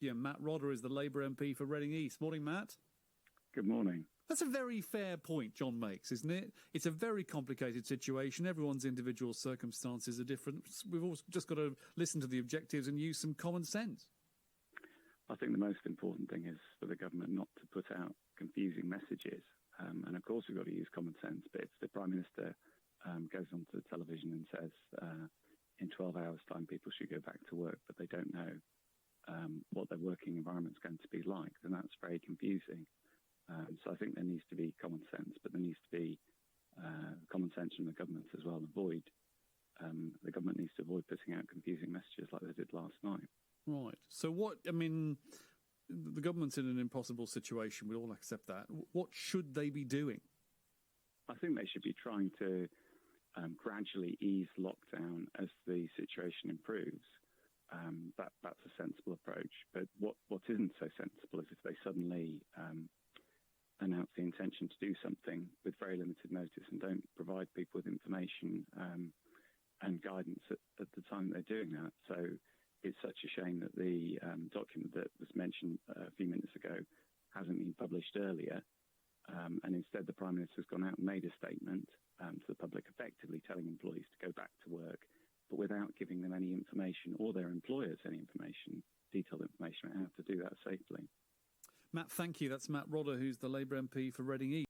Yeah, Matt Rodder is the Labour MP for Reading East. Morning, Matt. Good morning. That's a very fair point John makes, isn't it? It's a very complicated situation. Everyone's individual circumstances are different. We've all just got to listen to the objectives and use some common sense. I think the most important thing is for the government not to put out confusing messages. And of course, we've got to use common sense. But if the Prime Minister goes onto the television and says in 12 hours' time people should go back to work, but they don't know what their working environment's going to be like, then that's very confusing. So I think there needs to be common sense, but there needs to be common sense from the government as well. The government needs to avoid putting out confusing messages like they did last night. Right. So the government's in an impossible situation. We all accept that. What should they be doing? I think they should be trying to gradually ease lockdown as the situation improves. That's a sensible approach. But what isn't so sensible is if they suddenly announce the intention to do something with very limited notice and don't provide people with information and guidance at the time they're doing that. So it's such a shame that the document that was mentioned a few minutes ago hasn't been published earlier. And instead, the Prime Minister's gone out and made a statement to the public, effectively telling employees to go back to work, but without giving them any information or their employers any information, detailed information on how to do that safely. Matt, thank you. That's Matt Rodder, who's the Labour MP for Reading East.